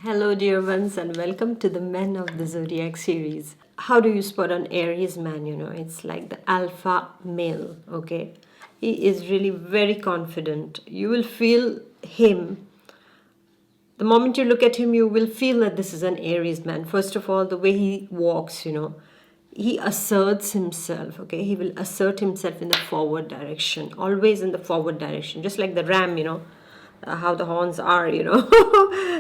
Hello, dear ones, and welcome to the Men of the Zodiac series. How do you spot an Aries man? It's like the alpha male, okay? He is really very confident. You will feel him. The moment you look at him, you will feel that this is an Aries man. First of all, the way he walks, he asserts himself, okay? He will assert himself in the forward direction, always in the forward direction, just like the ram, how the horns are,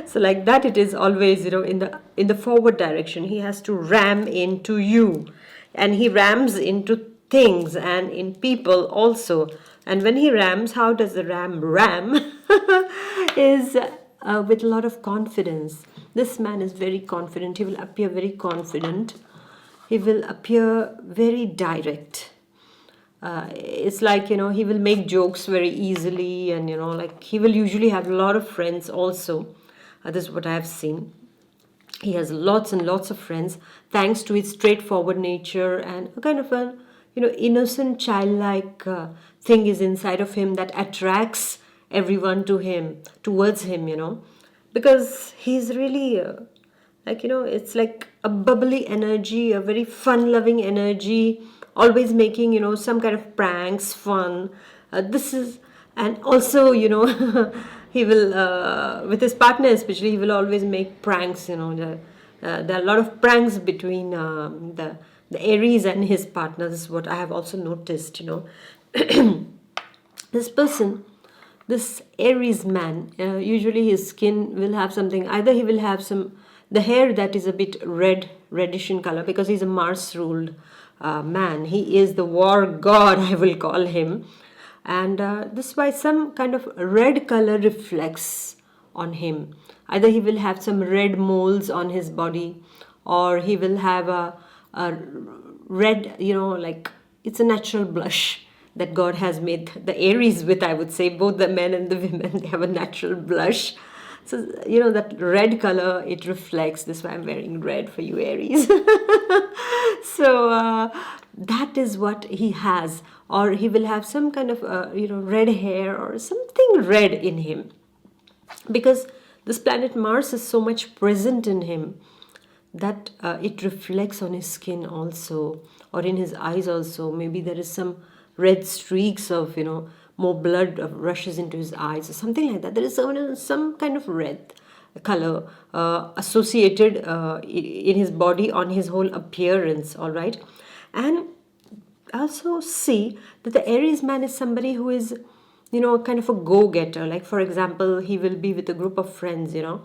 so like that it is always, in the forward direction. He has to ram into you, and he rams into things and in people also. And when he rams, how does the ram is with a lot of confidence. This man is very confident. He will appear very confident. He will appear very direct. It's like, he will make jokes very easily, and, like he will usually have a lot of friends also. This is what I have seen. He has lots and lots of friends thanks to his straightforward nature, and a kind of a, innocent, childlike thing is inside of him that attracts everyone towards him, because he's really it's like a bubbly energy, a very fun loving energy, always making, some kind of pranks, fun. This is, and also, he will, with his partner especially, he will always make pranks. There are a lot of pranks between the Aries and his partner. This is what I have also noticed. This person, this Aries man, usually his skin will have something. Either he will have the hair that is a bit reddish in color, because he's a Mars ruled man. He is the war god, I will call him. And this is why some kind of red color reflects on him. Either he will have some red moles on his body, or he will have a red, like it's a natural blush that God has made the Aries with, I would say. Both the men and the women, they have a natural blush. So, that red color, it reflects. This is why I'm wearing red for you, Aries. So, that is what he has. Or he will have some kind of, red hair or something red in him. Because this planet Mars is so much present in him that it reflects on his skin also, or in his eyes also. Maybe there is some red streaks of, more blood rushes into his eyes or something like that. There is some kind of red color associated in his body, on his whole appearance, all right? And also see that the Aries man is somebody who is, kind of a go-getter. Like, for example, he will be with a group of friends, and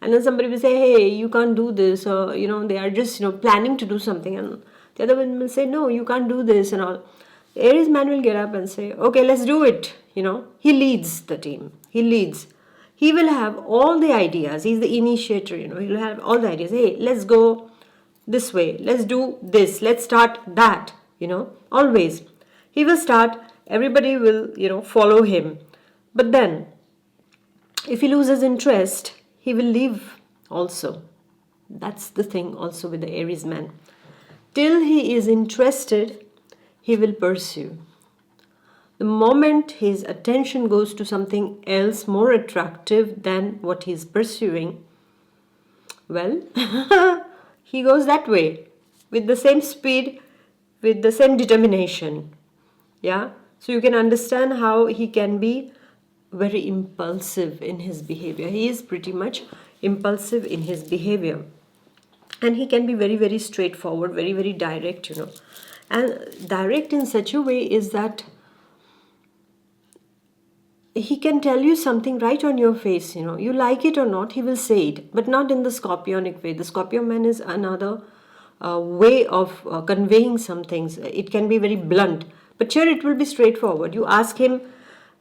then somebody will say, hey, you can't do this, or, they are just, planning to do something, and the other one will say, no, you can't do this, and all. The Aries man will get up and say, okay, let's do it. He leads the team. He leads. He will have all the ideas. He's the initiator, He will have all the ideas. Hey, let's go this way. Let's do this. Let's start that, always. He will start. Everybody will, follow him. But then, if he loses interest, he will leave also. That's the thing also with the Aries man. Till he is interested, he will pursue. The moment his attention goes to something else more attractive than what he's pursuing, well, he goes that way with the same speed, with the same determination. Yeah? So you can understand how he can be very impulsive in his behavior. He is pretty much impulsive in his behavior. And he can be very, very straightforward, very, very direct, And direct in such a way is that he can tell you something right on your face, You like it or not, he will say it, but not in the scorpionic way. The Scorpio man is another way of conveying some things. It can be very blunt, but here it will be straightforward. You ask him,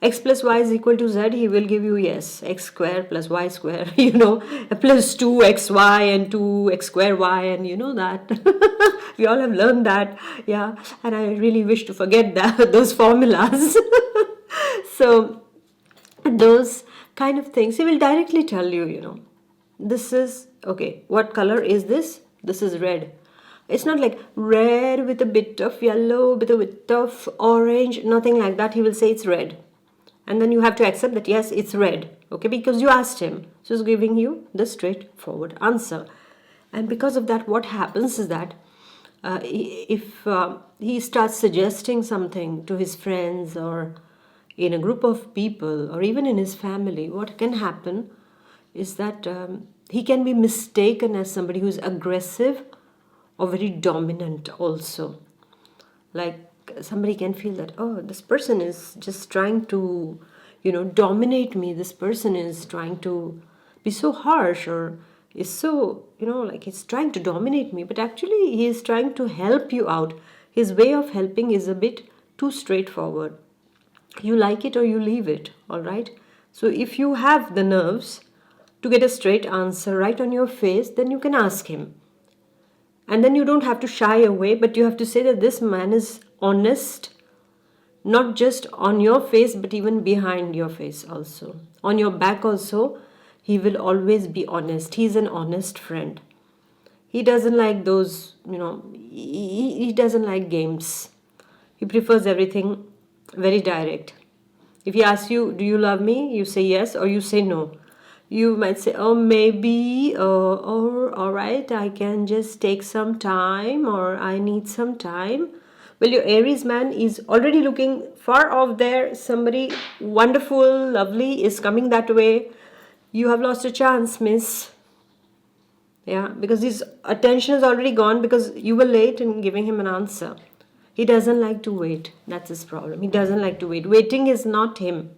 x plus y is equal to z, he will give you yes, x square plus y square, plus 2xy and 2x square y, and that. We all have learned that, yeah, and I really wish to forget those formulas. So, those kind of things, he will directly tell you, this is, okay, what color is this? This is red. It's not like red with a bit of yellow, with a bit of orange, nothing like that. He will say it's red. And then you have to accept that, yes, it's red. Okay, because you asked him. So he's giving you the straightforward answer. And because of that, what happens is that if he starts suggesting something to his friends or in a group of people or even in his family, what can happen is that he can be mistaken as somebody who's aggressive or very dominant also. Like somebody can feel that, oh, this person is just trying to, dominate me. This person is trying to be so harsh or is so, like he's trying to dominate me. But actually, he is trying to help you out. His way of helping is a bit too straightforward. You like it or you leave it, all right? So if you have the nerves to get a straight answer right on your face, then you can ask him. And then you don't have to shy away, but you have to say that this man is honest, not just on your face, but even behind your face also. On your back also, he will always be honest. He's an honest friend. He doesn't like those, he doesn't like games. He prefers everything very direct. If he asks you, do you love me? You say yes or you say no. You might say, oh, maybe, or all right, I can just take some time or I need some time. Well, your Aries man is already looking far off there. Somebody wonderful, lovely is coming that way. You have lost a chance, miss. Yeah, because his attention is already gone because you were late in giving him an answer. He doesn't like to wait. That's his problem. He doesn't like to wait. Waiting is not him.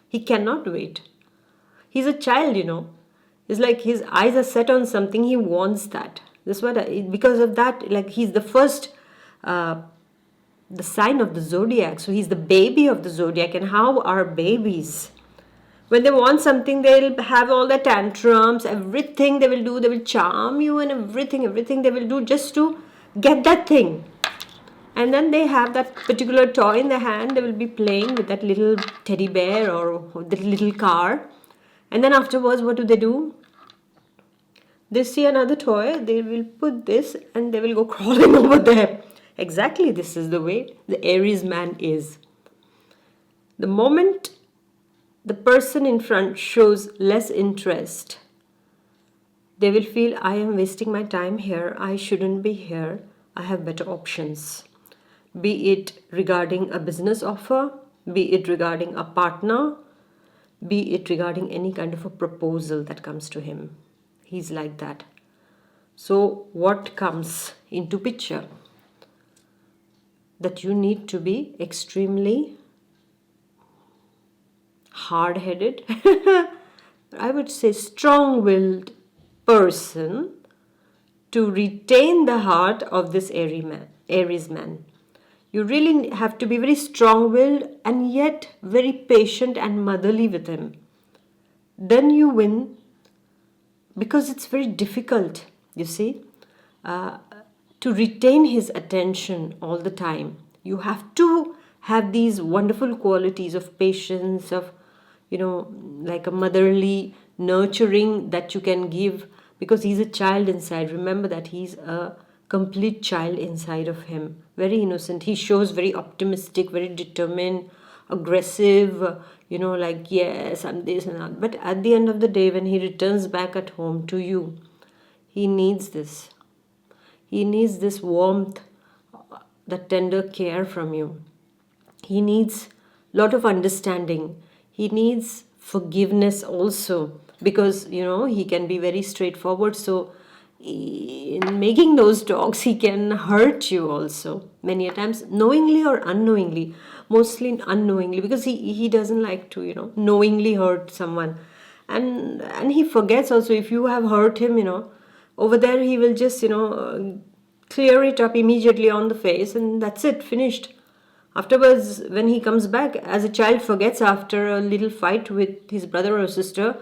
He cannot wait. He's a child, It's like his eyes are set on something. He wants that. That's what. Because of that, like he's the first, the sign of the zodiac. So he's the baby of the zodiac. And how are babies? When they want something, they'll have all the tantrums. Everything they will do, they will charm you, and everything they will do just to get that thing. And then they have that particular toy in their hand. They will be playing with that little teddy bear or the little car. And then afterwards, what do? They see another toy, they will put this and they will go crawling over there. Exactly, this is the way the Aries man is. The moment the person in front shows less interest, they will feel, I am wasting my time here, I shouldn't be here, I have better options. Be it regarding a business offer, be it regarding a partner, be it regarding any kind of a proposal that comes to him. He's like that. So what comes into picture? That you need to be extremely hard-headed, I would say strong-willed person to retain the heart of this Aries man. You really have to be very strong-willed and yet very patient and motherly with him. Then you win, because it's very difficult, you see, to retain his attention all the time. You have to have these wonderful qualities of patience, of, like a motherly nurturing that you can give, because he's a child inside. Remember that he's a complete child inside of him, very innocent. He shows very optimistic, very determined, aggressive, like, yes, I'm this and that. But at the end of the day, when he returns back at home to you, he needs this. He needs this warmth, that tender care from you. He needs a lot of understanding. He needs forgiveness also, because, he can be very straightforward. So in making those talks, he can hurt you also many a times, knowingly or unknowingly. Mostly unknowingly, because he doesn't like to knowingly hurt someone, and he forgets also. If you have hurt him, over there he will just clear it up immediately on the face, and that's it, finished. Afterwards, when he comes back, as a child forgets after a little fight with his brother or sister,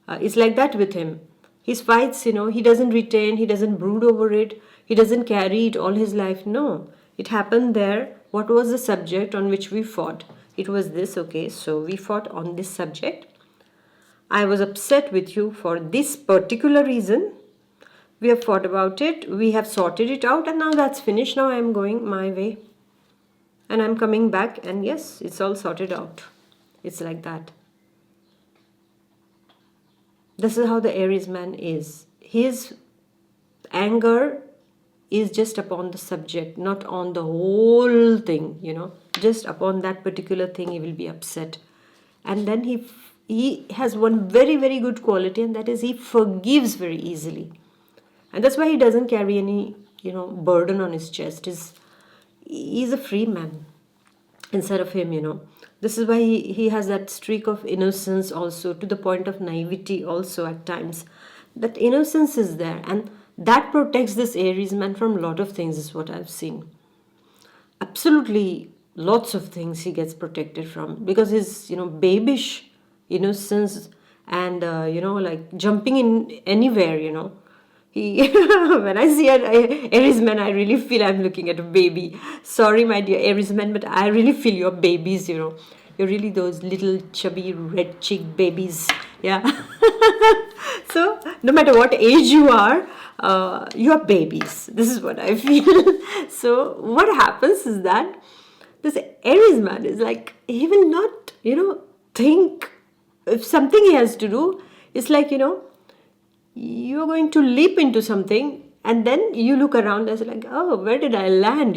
it's like that with him. His fights, he doesn't retain, he doesn't brood over it, he doesn't carry it all his life. No, it happened there. What was the subject on which we fought? It was this, okay, so we fought on this subject. I was upset with you for this particular reason. We have fought about it, we have sorted it out, and now that's finished. Now I am going my way. And I'm coming back, and yes, it's all sorted out. It's like that. This is how the Aries man is. His anger is just upon the subject, not on the whole thing, just upon that particular thing he will be upset. And then he has one very, very good quality, and that is he forgives very easily. And that's why he doesn't carry any, burden on his chest. He's a free man instead of him, This is why he has that streak of innocence also, to the point of naivety also at times. That innocence is there, and that protects this Aries man from a lot of things, is what I've seen. Absolutely lots of things he gets protected from, because his, babish innocence and, like jumping in anywhere, He, when I see an Aries man, I really feel I'm looking at a baby. Sorry, my dear Aries man, but I really feel you're babies, You're really those little chubby red cheek babies. Yeah. So no matter what age you are babies. This is what I feel. So what happens is that this Aries man is like, he will not, think if something he has to do. It's like, you're going to leap into something, and then you look around and like, oh, where did I land,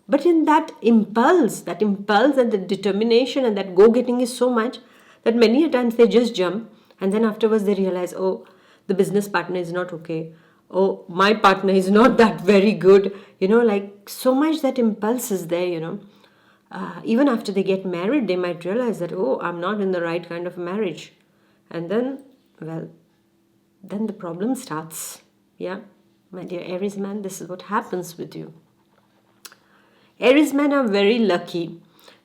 But in that impulse and the determination and that go-getting is so much that many a times they just jump, and then afterwards they realize, oh, the business partner is not okay. Oh, my partner is not that very good. Like so much that impulse is there, Even after they get married, they might realize that, oh, I'm not in the right kind of marriage. And then, well, then the problem starts. Yeah, my dear Aries man, this is what happens with you. Aries men are very lucky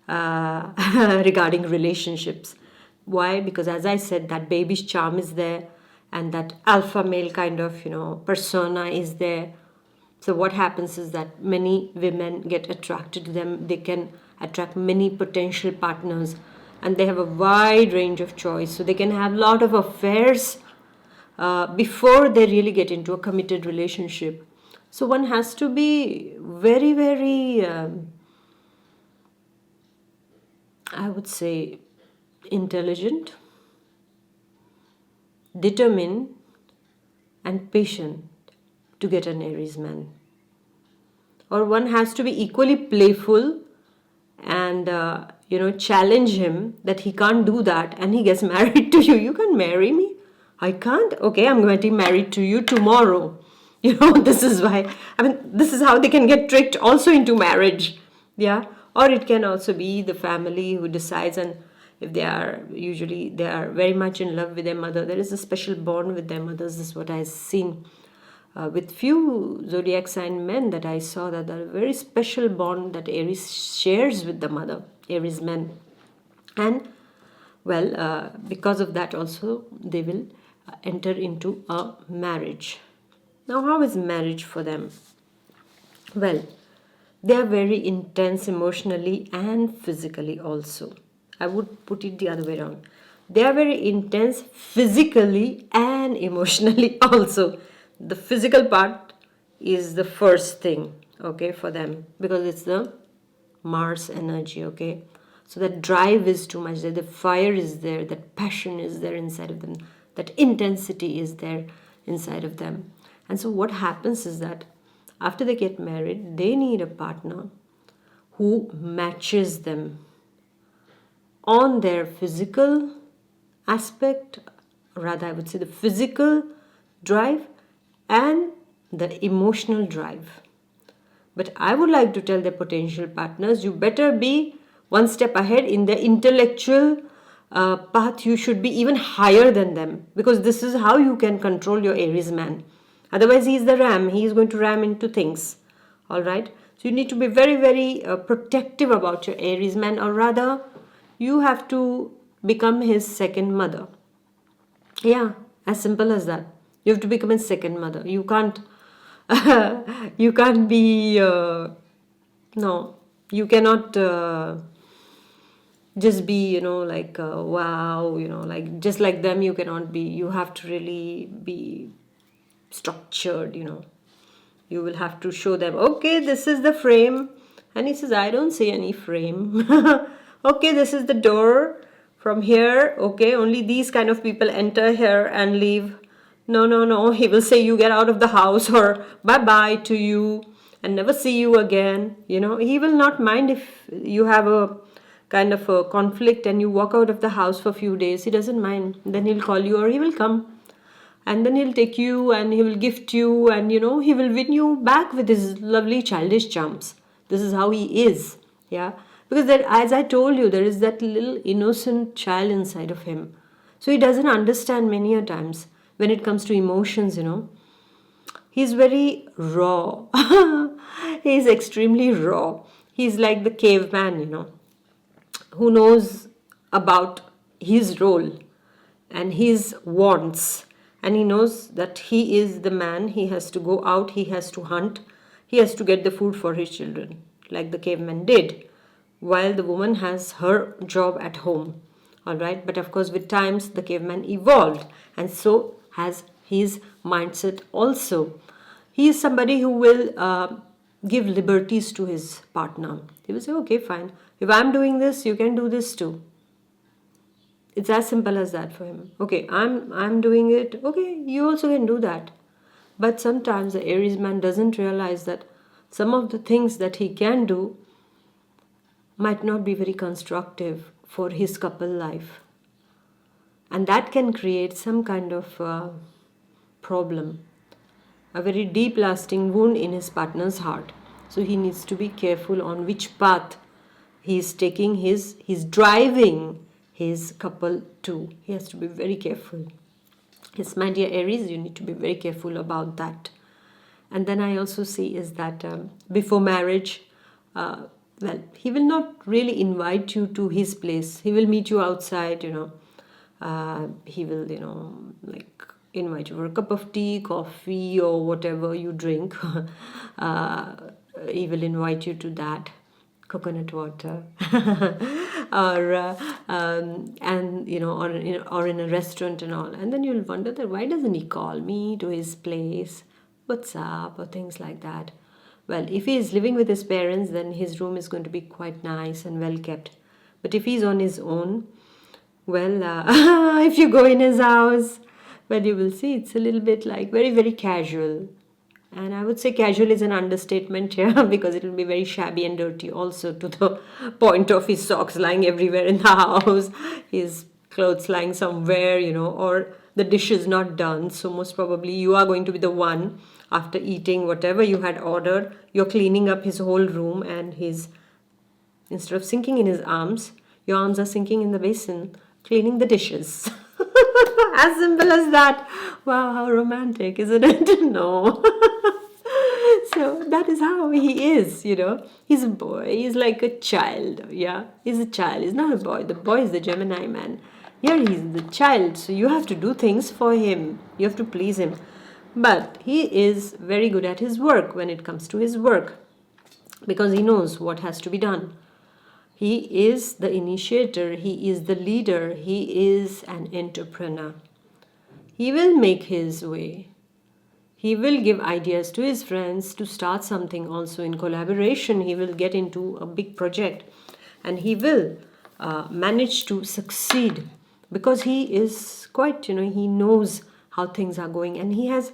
regarding relationships. Why? Because as I said, that baby's charm is there, and that alpha male kind of, persona is there. So what happens is that many women get attracted to them. They can attract many potential partners, and they have a wide range of choice. So they can have a lot of affairs before they really get into a committed relationship. So one has to be very, very, I would say, intelligent, determined, and patient to get an Aries man. Or one has to be equally playful and, challenge him that he can't do that, and he gets married to you. You can't marry me. I can't. Okay, I'm going to be married to you tomorrow. This is why, this is how they can get tricked also into marriage. Yeah. Or it can also be the family who decides, and if they are very much in love with their mother, there is a special bond with their mothers. This is what I've seen with few zodiac sign men that I saw, that there are very special bond that Aries shares with the mother, Aries men. And well, because of that also they will enter into a marriage. Now, how is marriage for them? Well, they are very intense emotionally and physically also. I would put it the other way around. They are very intense physically and emotionally also. The physical part is the first thing, okay, for them, because it's the Mars energy, okay. So that drive is too much there. The fire is there. That passion is there inside of them. That intensity is there inside of them. And so what happens is that after they get married, they need a partner who matches them on their physical aspect, rather I would say the physical drive and the emotional drive. But I would like to tell their potential partners, you better be one step ahead in the intellectual path. You should be even higher than them, because this is how you can control your Aries man. Otherwise, he is the ram. He is going to ram into things. All right. So you need to be very, very protective about your Aries man, or rather, you have to become his second mother. Yeah, as simple as that. You have to become his second mother. You can't. You can't be. No, you cannot. Just be, like wow, like just like them. You cannot be. You have to really be structured. You will have to show them, okay, this is the frame, and he says, I don't see any frame. Okay, this is the door from here, okay, only these kind of people enter here and leave. No, no, no. He will say, you get out of the house, or bye bye to you and never see you again. He will not mind if you have a kind of a conflict and you walk out of the house for a few days. He doesn't mind. Then he'll call you, or he will come, and then he'll take you and he will gift you, and he will win you back with his lovely childish charms. This is how he is. Yeah, because there, as I told you, there is that little innocent child inside of him, so he doesn't understand many a times when it comes to emotions. He's very raw. He's extremely raw. He's like the caveman, who knows about his role and his wants, and he knows that he is the man. He has to go out, he has to hunt, he has to get the food for his children, like the caveman did, while the woman has her job at home. All right, but of course with times the caveman evolved, and so has his mindset also. He is somebody who will give liberties to his partner. He will say, okay, fine, if I'm doing this, you can do this too. It's as simple as that for him. Okay, I'm doing it. Okay, you also can do that. But sometimes the Aries man doesn't realize that some of the things that he can do might not be very constructive for his couple life. And that can create some kind of problem, a very deep lasting wound in his partner's heart. So he needs to be careful on which path he's taking he's driving his couple to. He has to be very careful. Yes, my dear Aries, you need to be very careful about that. And then I also see is that before marriage, he will not really invite you to his place. He will meet you outside, he will, like invite you for a cup of tea, coffee, or whatever you drink. He will invite you to that, coconut water, or or in a restaurant and all. And then you'll wonder that why doesn't he call me to his place? What's up, or things like that. Well, if he is living with his parents, then his room is going to be quite nice and well kept. But if he's on his own, well, if you go in his house, well, you will see it's a little bit like very, very casual. And I would say casual is an understatement here because it will be very shabby and dirty also, to the point of his socks lying everywhere in the house, his clothes lying somewhere, or the dish is not done. So most probably you are going to be the one, after eating whatever you had ordered, you're cleaning up his whole room, and instead of sinking in his arms, your arms are sinking in the basin, cleaning the dishes. As simple as that. Wow, how romantic, isn't it? No. So that is how he is, He's a boy. He's like a child. Yeah, he's a child. He's not a boy. The boy is the Gemini man. Here he's the child. So you have to do things for him. You have to please him. But he is very good at his work when it comes to his work, because he knows what has to be done. He is the initiator. He is the leader. He is an entrepreneur. He will make his way. He will give ideas to his friends to start something also in collaboration. He will get into a big project, and he will manage to succeed, because he is quite, he knows how things are going, and he has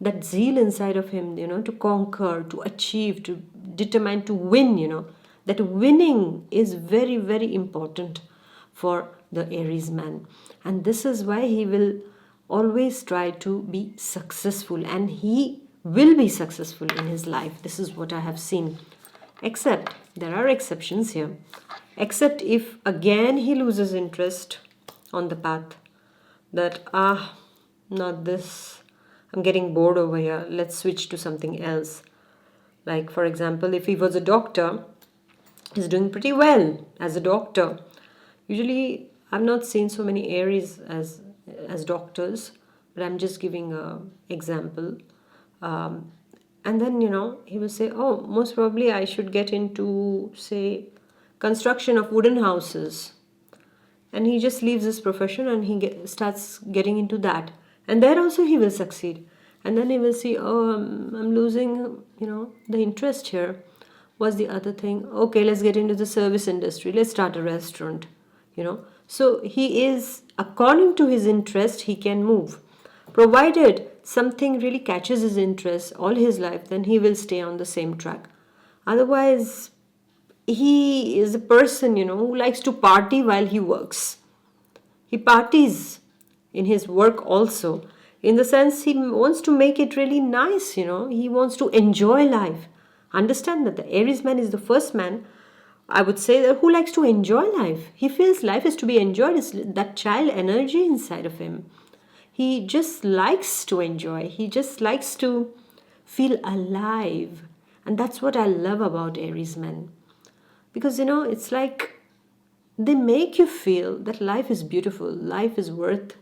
that zeal inside of him, to conquer, to achieve, to determine, to win, that winning is very, very important for the Aries man. And this is why he will always try to be successful, and he will be successful in his life. This is what I have seen. Except, there are exceptions here. Except if again he loses interest on the path, that, not this, I'm getting bored over here, let's switch to something else. Like, for example, if he was a doctor, he's doing pretty well as a doctor. Usually, I've not seen so many Aries as doctors, but I'm just giving an example. And then, he will say, oh, most probably I should get into, say, construction of wooden houses. And he just leaves his profession and he starts getting into that. And there also he will succeed. And then he will see, oh, I'm losing, the interest here. What's the other thing? Okay, let's get into the service industry. Let's start a restaurant, So he is, according to his interest, he can move. Provided something really catches his interest all his life, then he will stay on the same track. Otherwise, he is a person, who likes to party while he works. He parties in his work also, in the sense he wants to make it really nice, he wants to enjoy life. Understand that the Aries man is the first man, I would say, that who likes to enjoy life. He feels life is to be enjoyed, is that child energy inside of him. He just likes to enjoy, he just likes to feel alive. And that's what I love about Aries men. Because it's like they make you feel that life is beautiful, life is worth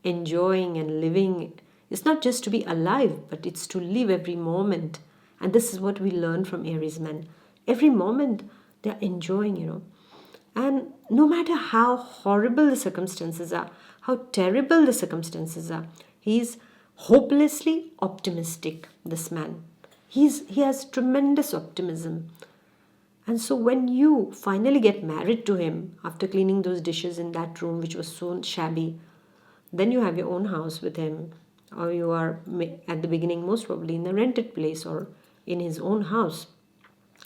enjoying and living. It's not just to be alive, but it's to live every moment. And this is what we learn from Aries men. Every moment they're enjoying. And no matter how horrible the circumstances are, how terrible the circumstances are, he's hopelessly optimistic, this man. He has tremendous optimism. And so when you finally get married to him after cleaning those dishes in that room which was so shabby, then you have your own house with him, or you are at the beginning most probably in a rented place or in his own house.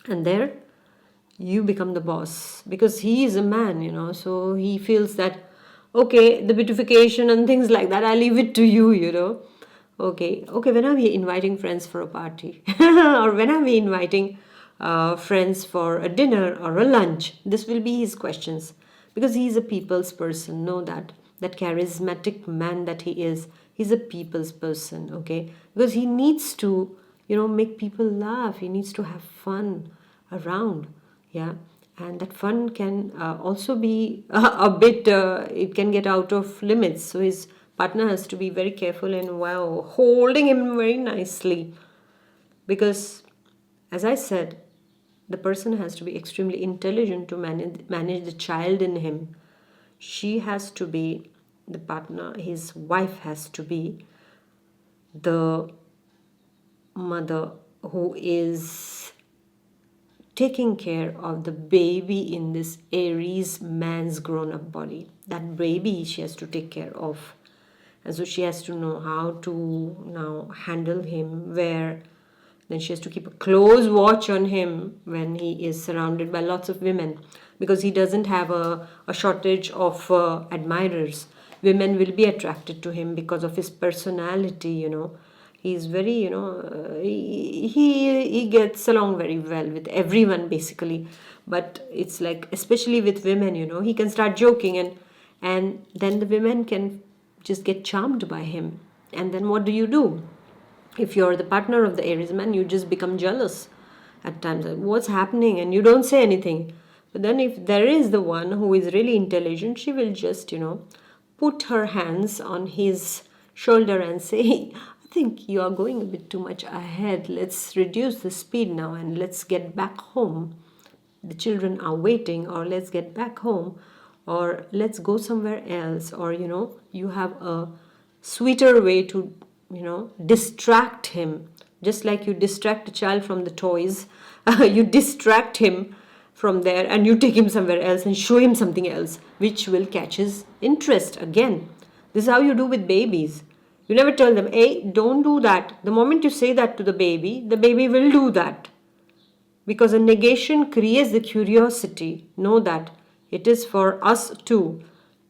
And there you become the boss because he is a man, so he feels that, okay, the beautification and things like that, I leave it to you. Okay, when are we inviting friends for a party? Or when are we inviting friends for a dinner or a lunch? This will be his questions because he is a people's person. Know that charismatic man that he is, he's a people's person, okay? Because he needs to, make people laugh. He needs to have fun around, yeah. And that fun can also be a bit, it can get out of limits. So his partner has to be very careful and, wow, holding him very nicely. Because, as I said, the person has to be extremely intelligent to manage the child in him. She has to be the partner, his wife has to be the mother who is taking care of the baby in this Aries man's grown up body. That baby she has to take care of. And so she has to know how to now handle him, where. Then she has to keep a close watch on him when he is surrounded by lots of women, because he doesn't have a shortage of admirers. Women will be attracted to him because of his personality, He's very, he gets along very well with everyone basically. But it's like, especially with women, he can start joking and then the women can just get charmed by him. And then what do? If you're the partner of the Aries man, you just become jealous at times. Like, what's happening? And you don't say anything. But then if there is the one who is really intelligent, she will just, put her hands on his shoulder and say, hey, I think you are going a bit too much ahead. Let's reduce the speed now and let's get back home. The children are waiting, or let's get back home, or let's go somewhere else, or, you have a sweeter way to distract him. Just like you distract a child from the toys, you distract him from there and you take him somewhere else and show him something else which will catch his interest again. This is how you do with babies. You never tell them, hey, don't do that. The moment you say that to the baby will do that, because a negation creates the curiosity. Know that it is for us too.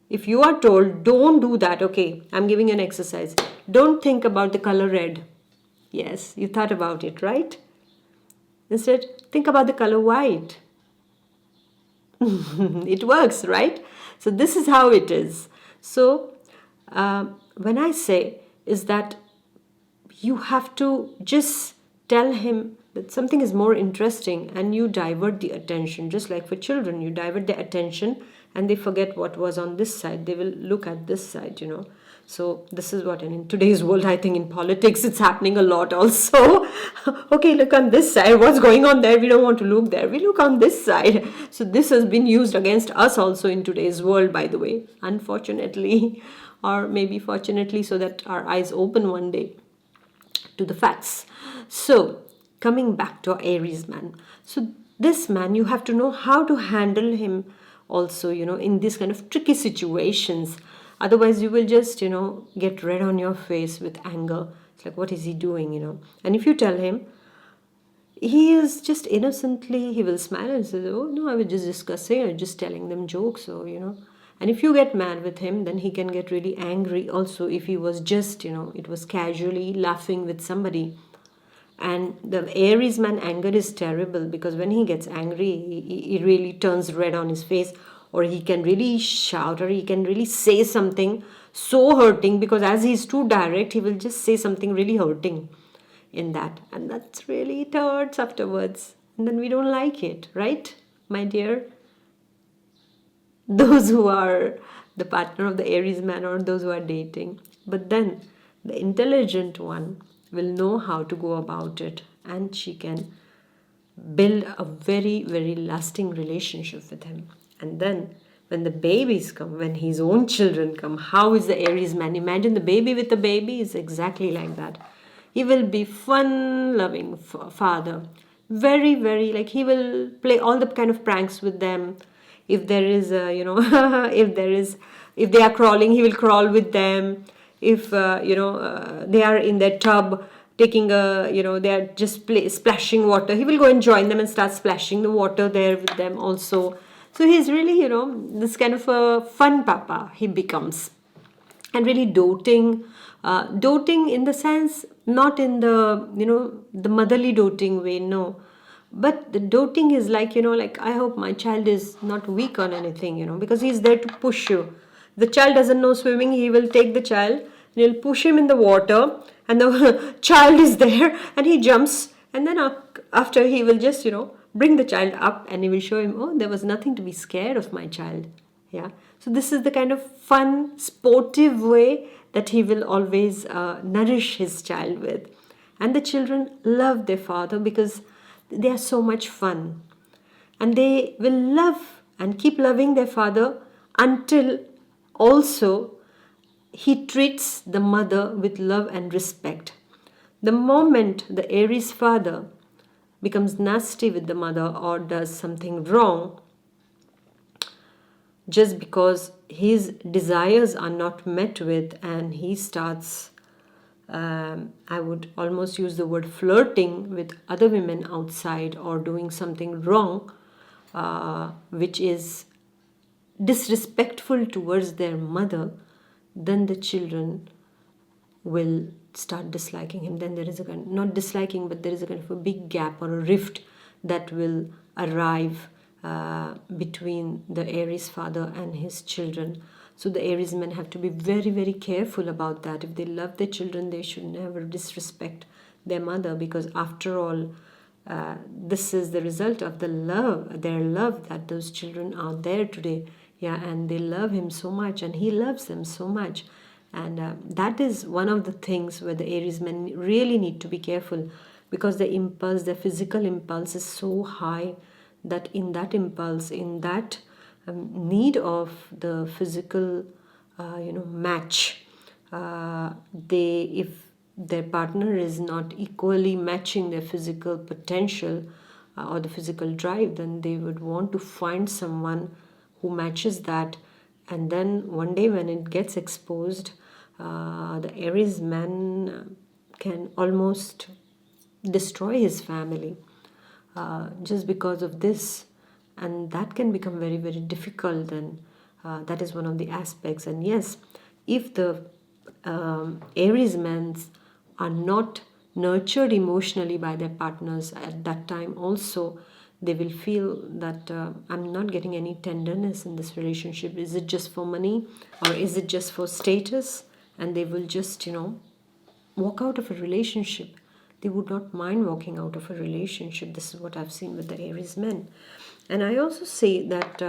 If you are told, don't do that, okay, I'm giving you an exercise. Don't think about the color red. Yes, you thought about it, right? Instead, think about the color white. It works, right? So this is how it is. So when I say is that you have to just tell him that something is more interesting and you divert the attention. Just like for children, you divert their attention and they forget what was on this side. They will look at this side, So this is what, and in today's world, I think in politics, it's happening a lot also. Okay, look on this side. What's going on there? We don't want to look there. We look on this side. So this has been used against us also in today's world, by the way, unfortunately, or maybe fortunately, so that our eyes open one day to the facts. So coming back to Aries man. So this man, you have to know how to handle him also, in this kind of tricky situations. Otherwise, you will just, get red on your face with anger. It's like, what is he doing? And if you tell him, he is just innocently, he will smile and say, oh, no, I was just discussing, I was just telling them jokes, so. And if you get mad with him, then he can get really angry also if he was just, it was casually laughing with somebody. And the Aries man anger is terrible because when he gets angry, he really turns red on his face, or he can really shout, or he can really say something so hurting, because as he's too direct, he will just say something really hurting in that. And that's really, it hurts afterwards. And then we don't like it, right, my dear? Those who are the partner of the Aries man or those who are dating. But then the intelligent one will know how to go about it, and she can build a very, very lasting relationship with him. And then when the babies come, when his own children come, how is the Aries man? Imagine the baby with the baby is exactly like that. He will be fun loving father, very, very, like, he will play all the kind of pranks with them. If there is a, if they are crawling, he will crawl with them. If they are in their tub taking a, they are just splashing water, he will go and join them and start splashing the water there with them also. So he's really, this kind of a fun papa he becomes. And really doting in the sense, not in the, the motherly doting way, no. But the doting is like, like, I hope my child is not weak on anything, because he's there to push you. The child doesn't know swimming, he will take the child and he'll push him in the water, and the child is there and he jumps, and then after he will just, bring the child up, and he will show him, oh, there was nothing to be scared of, my child. Yeah. So this is the kind of fun, sportive way that he will always nourish his child with. And the children love their father because they are so much fun. And they will love and keep loving their father until also he treats the mother with love and respect. The moment the Aries father becomes nasty with the mother or does something wrong, just because his desires are not met with, and he starts, I would almost use the word flirting with other women outside, or doing something wrong, which is disrespectful towards their mother, then the children will start disliking him. Then there is a kind, not disliking, but there is a kind of a big gap or a rift that will arrive between the Aries father and his children. So the Aries men have to be very, very careful about that. If they love their children, they should never disrespect their mother, because after all, this is the result of their love, that those children are there today. Yeah, and they love him so much, and he loves them so much. And that is one of the things where the Aries men really need to be careful, because the impulse, the physical impulse is so high, that in that impulse, in that need of the physical match, if their partner is not equally matching their physical potential or the physical drive, then they would want to find someone who matches that. And then one day when it gets exposed, the Aries man can almost destroy his family just because of this. And that can become very, very difficult, and that is one of the aspects. And yes, if the Aries men are not nurtured emotionally by their partners at that time also, they will feel that I'm not getting any tenderness in this relationship. Is it just for money, or is it just for status? And they will just, walk out of a relationship. They would not mind walking out of a relationship. This is what I've seen with the Aries men. And I also say that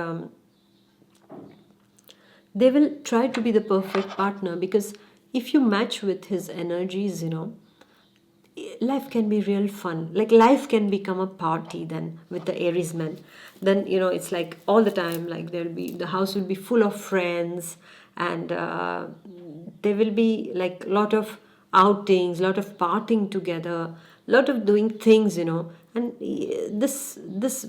they will try to be the perfect partner, because if you match with his energies, life can be real fun. Like, life can become a party then with the Aries man. Then, it's like all the time, like, the house will be full of friends, and there will be like a lot of outings, a lot of partying together, a lot of doing things, and this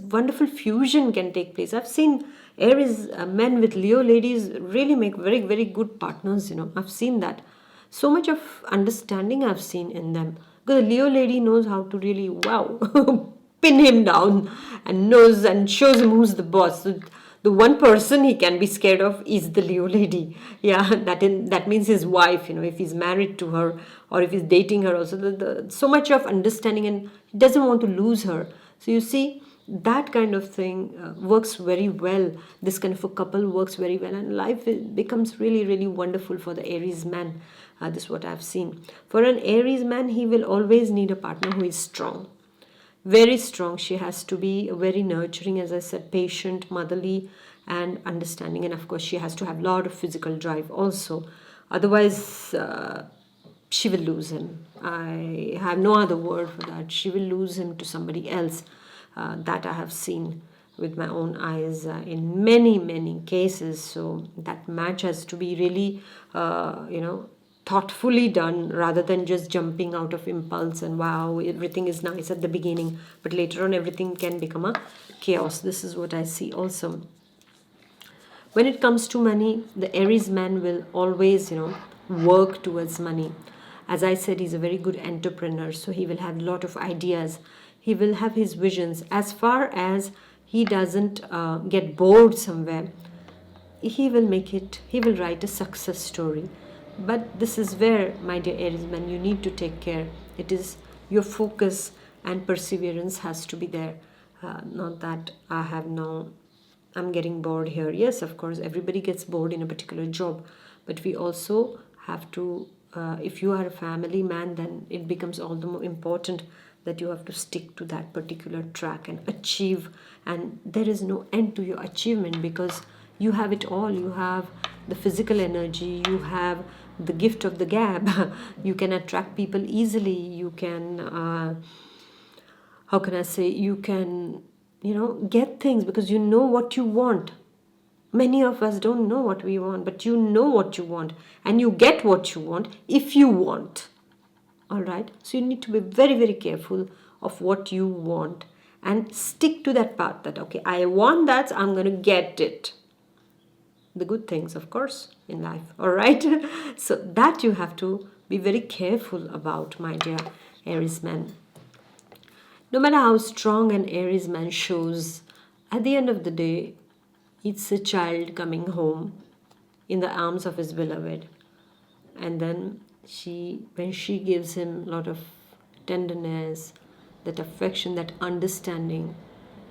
wonderful fusion can take place. I've seen Aries men with Leo ladies really make very, very good partners, I've seen that. So much of understanding I've seen in them. Because the Leo lady knows how to really, wow, pin him down and knows and shows him who's the boss. So the one person he can be scared of is the Leo lady. Yeah, that means his wife, if he's married to her or if he's dating her also. So much of understanding, and he doesn't want to lose her. So you see, that kind of thing works very well. This kind of a couple works very well, and life becomes really, really wonderful for the Aries man. This is what I've seen. For an Aries man, he will always need a partner who is strong, very strong. She has to be very nurturing, as I said, patient, motherly, and understanding. And of course, she has to have a lot of physical drive also. Otherwise, she will lose him. I have no other word for that. She will lose him to somebody else. That I have seen with my own eyes in many, many cases. So that match has to be really, thoughtfully done rather than just jumping out of impulse and wow, everything is nice at the beginning, but later on everything can become a chaos. This is what I see also. When it comes to money, the Aries man will always, work towards money. As I said, he's a very good entrepreneur, so he will have a lot of ideas. He will have his visions. As far as he doesn't get bored somewhere, he will make it, he will write a success story. But this is where, my dear Aries man, you need to take care. It is your focus and perseverance has to be there. Not that I'm getting bored here. Yes, of course, everybody gets bored in a particular job, but we also have to, if you are a family man, then it becomes all the more important that you have to stick to that particular track and achieve. And there is no end to your achievement because you have it all. You have the physical energy, you have the gift of the gab, you can attract people easily, you can, how can I say, you can, get things because you know what you want. Many of us don't know what we want, but you know what you want and you get what you want if you want. All right, so you need to be very, very careful of what you want and stick to that path that, okay, I want that, so I'm going to get it. The good things, of course, in life. All right, so that you have to be very careful about, my dear Aries man. No matter how strong an Aries man shows, at the end of the day, it's a child coming home in the arms of his beloved. And then when she gives him a lot of tenderness, that affection, that understanding,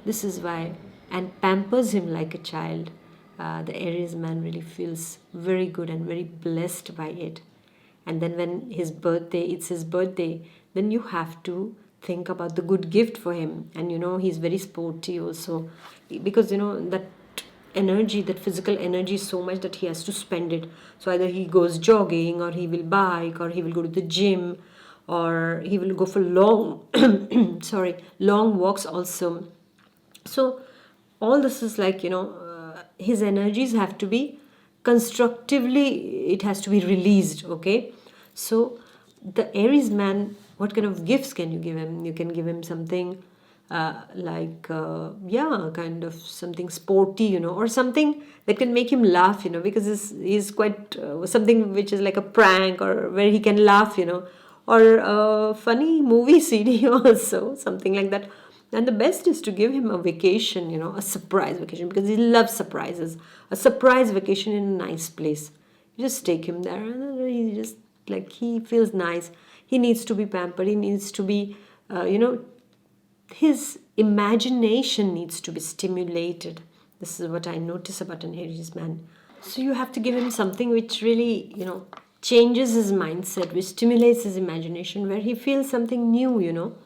this is why, and pampers him like a child, the Aries man really feels very good and very blessed by it. And then when it's his birthday, then you have to think about the good gift for him. And he's very sporty also, because that energy, that physical energy is so much that he has to spend it. So either he goes jogging, or he will bike, or he will go to the gym, or he will go for long long walks also. So all this is like, his energies have to be constructively, it has to be released. Okay, so the Aries man, what kind of gifts can you give him? You can give him something kind of something sporty, or something that can make him laugh, because he's quite something which is like a prank, or where he can laugh, or a funny movie CD also, something like that. And the best is to give him a vacation, a surprise vacation, because he loves surprises. A surprise vacation in a nice place. You just take him there, and he just, like, he feels nice. He needs to be pampered. He needs to be, his imagination needs to be stimulated. This is what I notice about an Aries man. So you have to give him something which really, changes his mindset, which stimulates his imagination, where he feels something new,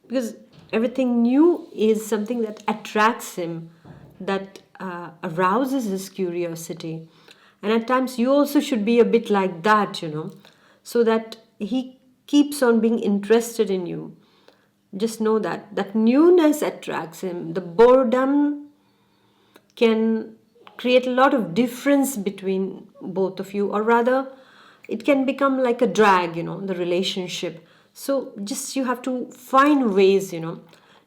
because everything new is something that attracts him, that arouses his curiosity. And at times you also should be a bit like that, so that he keeps on being interested in you. Just know that newness attracts him. The boredom can create a lot of difference between both of you, or rather it can become like a drag, the relationship. So just you have to find ways,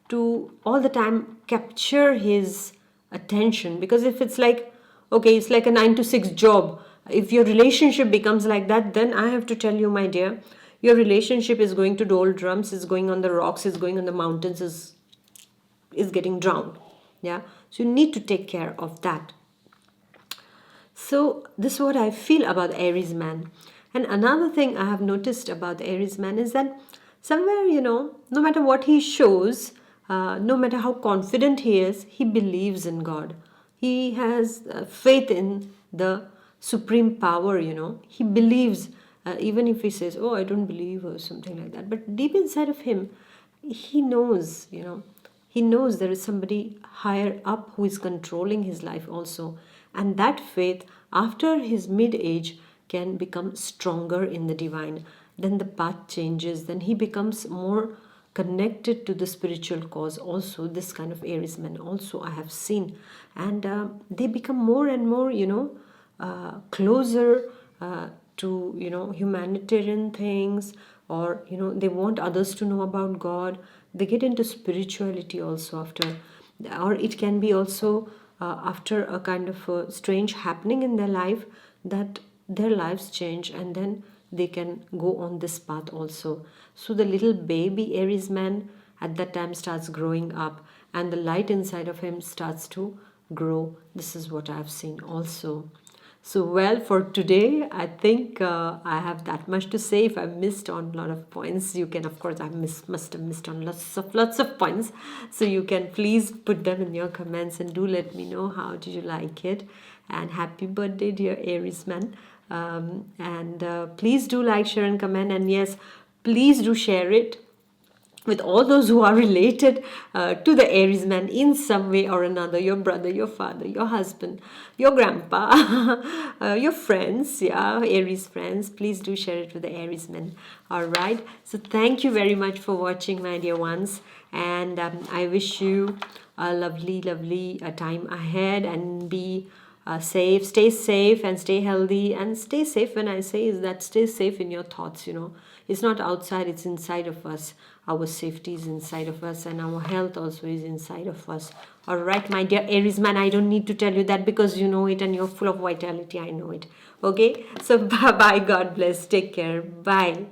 to all the time capture his attention. Because if it's like, okay, it's like a 9 to 6 job, if your relationship becomes like that, then I have to tell you, my dear, your relationship is going to doldrums, is going on the rocks, is going on the mountains, is getting drowned. Yeah, so you need to take care of that. So this is what I feel about Aries man. And another thing I have noticed about the Aries man is that somewhere, no matter what he shows, no matter how confident he is, he believes in God. He has faith in the supreme power. He believes, even if he says, oh, I don't believe, or something like that. But deep inside of him, he knows, he knows there is somebody higher up who is controlling his life also. And that faith, after his mid age, can become stronger in the divine. Then the path changes, then he becomes more connected to the spiritual cause also. This kind of Aries men also I have seen. And they become more and more, closer to, humanitarian things, or, they want others to know about God. They get into spirituality also after, or it can be also after a kind of a strange happening in their life, that their lives change, and then they can go on this path also. So the little baby Aries man at that time starts growing up, and the light inside of him starts to grow. This is what I've seen also. So, well, for today, I think I have that much to say. If I missed on a lot of points, you can, of course, must have missed on lots of points. So you can please put them in your comments, and do let me know how did you like it. And happy birthday, dear Aries man. And please do like, share, and comment. And yes, please do share it with all those who are related to the Aries man in some way or another, your brother, your father, your husband, your grandpa, your friends, yeah, Aries friends. Please do share it with the Aries men. All right. So thank you very much for watching, my dear ones. And I wish you a lovely, lovely time ahead, and be safe, stay safe, and stay healthy. And stay safe, when I say, is that stay safe in your thoughts. It's not outside, it's inside of us. Our safety is inside of us, and our health also is inside of us. All right, my dear Aries man, I don't need to tell you that, because you know it and you're full of vitality. I know it. Okay, so bye bye, God bless, take care, bye.